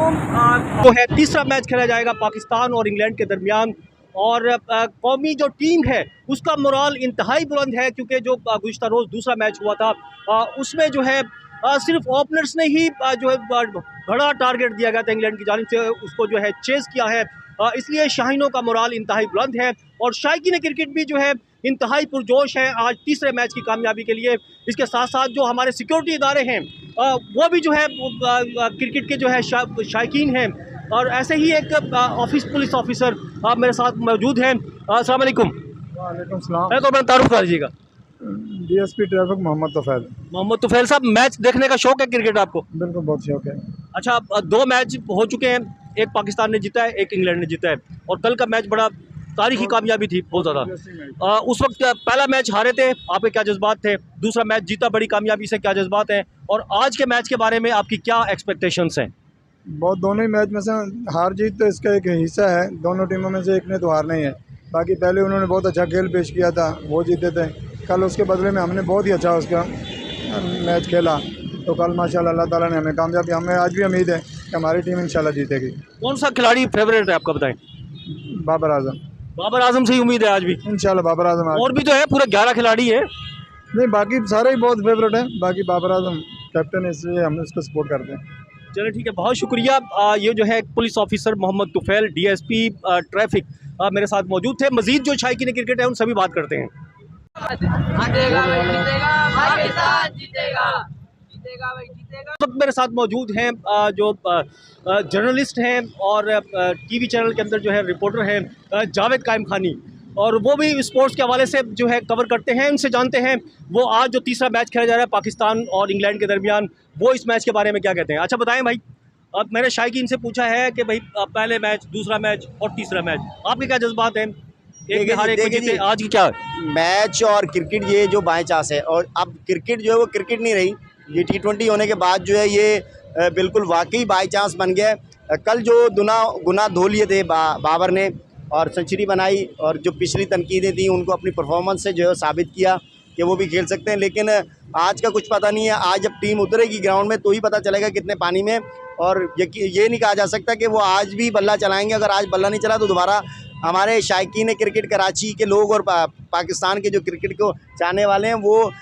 तो है तीसरा मैच खेला जाएगा पाकिस्तान और इंग्लैंड के दरमियान और कौमी जो टीम है उसका मोराल इंतहाई बुलंद है क्योंकि जो गुज़िश्ता रोज़ दूसरा मैच हुआ था उसमें जो है सिर्फ ओपनर्स ने ही जो है बड़ा टारगेट दिया गया था इंग्लैंड की जानिब से, उसको जो है चेज़ किया है। इसलिए शाहीनों का मोराल इंतहाई बुलंद है और शायकीन क्रिकेट भी जो है इंतहाई पुरजोश है आज तीसरे मैच की कामयाबी के लिए। इसके साथ साथ जो हमारे सिक्योरिटी इदारे हैं वो भी जो है क्रिकेट के जो है शायकीन हैं और ऐसे ही एक पुलिस ऑफिसर मेरे साथ मौजूद हैं। अस्सलाम वालेकुम। वालेकुम सलाम। तो मैं तारुफ कर दीजिएगा। DSP traffic Mohammad Tufail. मोहम्मद तुफैल साहब, मैच देखने का शौक है क्रिकेट आपको? बिल्कुल, बहुत शौक है। अच्छा, दो मैच हो चुके हैं, एक पाकिस्तान ने जीता है, एक इंग्लैंड ने जीता है और कल का मैच बड़ा तारीखी कामयाबी थी बहुत ज़्यादा। उस वक्त पहला मैच हारे थे, आपके क्या जज्बात थे? दूसरा मैच जीता बड़ी कामयाबी से, क्या जज्बात हैं? और आज के मैच के बारे में आपकी क्या एक्सपेक्टेशंस हैं? बहुत दोनों ही मैच में से हार जीत तो इसका एक हिस्सा है। दोनों टीमों में से एक ने तो हारना ही है। बाकी पहले उन्होंने बहुत अच्छा खेल पेश किया था, वो जीते थे। कल उसके बदले में हमने बहुत ही अच्छा उसका मैच खेला, तो कल माशाल्लाह अल्लाह ताला ने हमें कामयाबी, हमें आज भी उम्मीद है कि हमारी टीम इंशाल्लाह जीतेगी। कौन सा खिलाड़ी फेवरेट है आपका, बताएं? बाबर आजम। बाबर आजम से ही उम्मीद है आज भी? इंशाल्लाह बाबर आजम। और भी जो है पूरे 11 खिलाड़ी है। नहीं, बाकी सारे ही बहुत फेवरेट हैं। बाकी बाबर आजम कैप्टन है, इसलिए हम उसको सपोर्ट करते हैं। चलो ठीक है, बहुत शुक्रिया। ये जो है police officer Mohammed Tufail DSP traffic मेरे साथ मौजूद थे। मजीद जो शायकीन क्रिकेट है उनसे भी बात करते हैं। तो मेरे साथ मौजूद हैं जो जर्नलिस्ट हैं और टीवी चैनल के अंदर जो है रिपोर्टर हैं जावेद कायम खानी, और वो भी स्पोर्ट्स के हवाले से जो है कवर करते हैं। उनसे जानते हैं वो आज जो तीसरा मैच खेला जा रहा है पाकिस्तान और इंग्लैंड के दरमियान, वो इस मैच के बारे में क्या कहते हैं। अच्छा बताएं भाई, अब मैंने शायकीन से पूछा है कि भाई पहले मैच, दूसरा मैच और तीसरा मैच, आपके क्या जज्बात हैं? एक बिहार एक जीते, आज की क्या मैच और क्रिकेट ये जो बाई चांस है, और अब क्रिकेट जो है वो क्रिकेट नहीं रही, ये T20 होने के बाद जो है ये बिल्कुल वाकई बाई चांस बन गया है। कल जो गुना धो लिए थे बाबर ने और सेंचुरी बनाई, और जो पिछली तनकीदें थी उनको अपनी परफॉर्मेंस से जो है साबित किया कि वो भी खेल सकते हैं। लेकिन आज का कुछ पता नहीं है, आज जब टीम उतरेगी ग्राउंड में तो ही पता चलेगा कितने पानी में, और ये नहीं कहा जा सकता कि वो आज भी बल्ला चलाएंगे। अगर आज बल्ला नहीं चला तो दोबारा हमारे शायकीन क्रिकेट कराची के लोग और पाकिस्तान के जो क्रिकेट को चाहने वाले हैं वो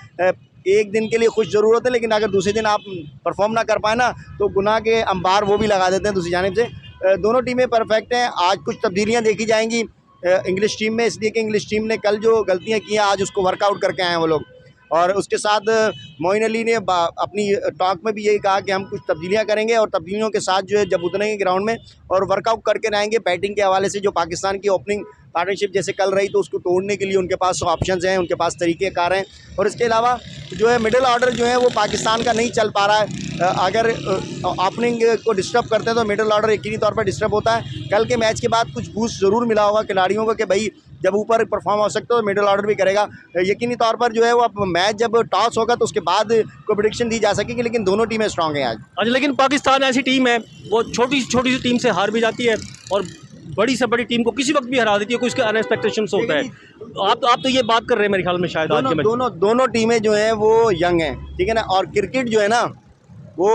एक दिन के लिए खुश ज़रूर होते हैं, लेकिन अगर दूसरे दिन आप परफॉर्म ना कर पाए ना तो गुनाह के अंबार वो भी लगा देते हैं दूसरी जानिब से। दोनों टीमें परफेक्ट हैं। आज कुछ तब्दीलियाँ देखी जाएंगी इंग्लिश टीम में, इसलिए कि इंग्लिश टीम ने कल जो गलतियाँ की हैं आज उसको वर्कआउट करके आए हैं वो लोग। और उसके साथ मोइन अली ने अपनी टॉक में भी यही कहा कि हम कुछ तब्दीलियाँ करेंगे, और तब्दीलियों के साथ जो है जब उतरेंगे ग्राउंड में और वर्कआउट करके रहेंगे बैटिंग के हवाले से, जो पाकिस्तान की ओपनिंग पार्टनरशिप जैसे कल रही तो उसको तोड़ने के लिए उनके पास ऑप्शंस हैं, उनके पास तरीक़ेकार हैं। और इसके अलावा जो है मिडिल ऑर्डर जो है वो पाकिस्तान का नहीं चल पा रहा है। अगर ओपनिंग को डिस्टर्ब करते हैं तो मिडिल ऑर्डर यकीनी तौर पर डिस्टर्ब होता है। कल के मैच के बाद कुछ बूस्ट ज़रूर मिला होगा खिलाड़ियों को कि भाई जब ऊपर परफॉर्म हो सकते हो तो मिडिल ऑर्डर भी करेगा। यकीनी तौर पर जो है वो अब मैच जब टॉस होगा तो उसके बाद कोई प्रेडिक्शन दी जा सकेगी, लेकिन दोनों टीमें स्ट्रॉन्ग हैं आज। अच्छा, लेकिन पाकिस्तान ऐसी टीम है वो छोटी सी टीम से हार भी जाती है और बड़ी से बड़ी टीम को किसी वक्त भी हरा देती है, कुछ का अनएक्सपेक्टेशंस होता है। आप तो ये बात कर रहे हैं मेरे ख्याल में शायद आज के मैच दोनों टीमें जो हैं वो यंग हैं, ठीक है ना। और क्रिकेट जो है ना वो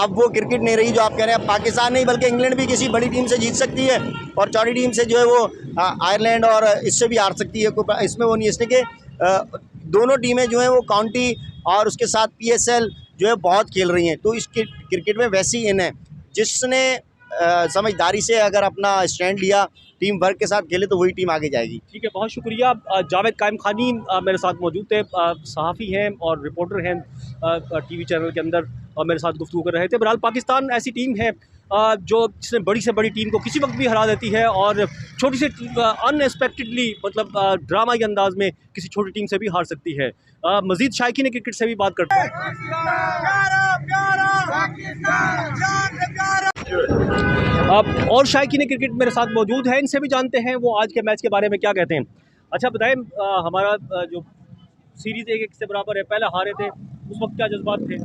अब वो क्रिकेट नहीं रही जो आप कह रहे हैं। पाकिस्तान नहीं बल्कि इंग्लैंड भी किसी बड़ी टीम से जीत सकती है और छोटी टीम से जो है वो आयरलैंड और इससे भी हार सकती है, कोई इसमें वो नहीं। इसलिए कि दोनों टीमें जो हैं वो काउंटी और उसके साथ PSL जो है बहुत खेल रही हैं, तो इस क्रिकेट में वैसी इन है जिसने समझदारी से अगर अपना स्टैंड लिया, टीम वर्क के साथ खेले तो वही टीम आगे जाएगी। ठीक है, बहुत शुक्रिया। जावेद कायम खानी मेरे साथ मौजूद थे, सहाफ़ी हैं और रिपोर्टर हैं टीवी चैनल के अंदर, और मेरे साथ गुफ्तगू कर रहे थे। बहरहाल पाकिस्तान ऐसी टीम है जो जिसने बड़ी से बड़ी टीम को किसी वक्त भी हरा देती है और छोटी सी अनएक्सपेक्टेडली मतलब ड्रामाई अंदाज में किसी छोटी टीम से भी हार सकती है। मज़ीद शायकीन क्रिकेट से भी बात करते हैं। अब और शायकीन क्रिकेट मेरे साथ मौजूद है, इनसे भी जानते हैं वो आज के मैच के बारे में क्या कहते हैं। अच्छा बताएं, हमारा जो सीरीज़ 1-1 से बराबर है, पहले हारे थे उस वक्त क्या जज्बात थे,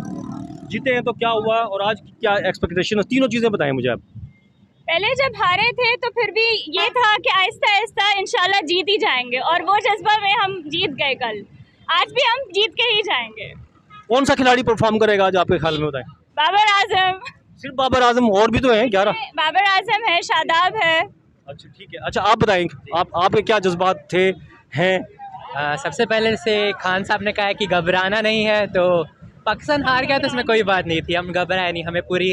जीते हैं तो क्या हुआ, और आज की क्या एक्सपेक्टेशन, तीनों चीज़ें बताएं मुझे आप। पहले जब हारे थे तो फिर भी ये था कि आहिस्ता आहिस्ता इंशाल्लाह जीत ही जाएंगे, और वो जज्बा में हम जीत गए कल। आज भी हम जीत के ही जाएंगे। कौन सा खिलाड़ी परफॉर्म करेगा आज आपके ख्याल में, बताएं? बाबर आजम। सिर्फ बाबर आजम, और भी तो हैं 11? बाबर आजम है, शादाब है। अच्छा ठीक है। अच्छा आप बताएं, आपके क्या जज्बात थे हैं? सबसे पहले से खान साहब ने कहा है कि घबराना नहीं है, तो पाकिस्तान हार गया तो इसमें कोई बात नहीं थी, हम घबराए नहीं,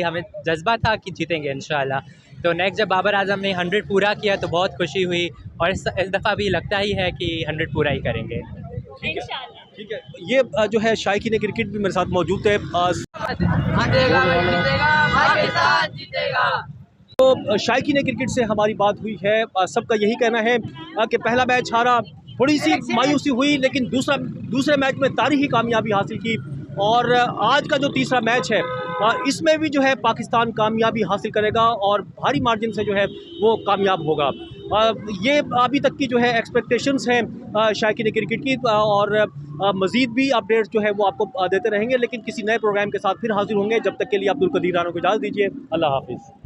हमें जज्बा था कि जीतेंगे इंशाल्लाह। तो नेक्स्ट जब बाबर आजम ने 100 पूरा किया तो बहुत खुशी हुई, और इस दफ़ा भी लगता ही है कि 100 पूरा ही करेंगे इंशाल्लाह। ठीक है। ये जो है शायकीन क्रिकेट भी मेरे साथ मौजूद है। तो शायकीन क्रिकेट से हमारी बात हुई है, सबका यही कहना है कि पहला मैच हारा, थोड़ी सी मायूसी हुई, लेकिन दूसरे मैच में तारीखी कामयाबी हासिल की, और आज का जो तीसरा मैच है इसमें भी जो है पाकिस्तान कामयाबी हासिल करेगा और भारी मार्जिन से जो है वो कामयाब होगा। ये अभी तक की जो है एक्सपेक्टेशंस हैं शायकीन क्रिकेट की, और मज़ीद भी अपडेट्स जो है वो आपको देते रहेंगे, लेकिन किसी नए प्रोग्राम के साथ फिर हाजिर होंगे। जब तक के लिए अब्दुल कदीर राना को इजाज़त दीजिए। अल्लाह हाफिज़।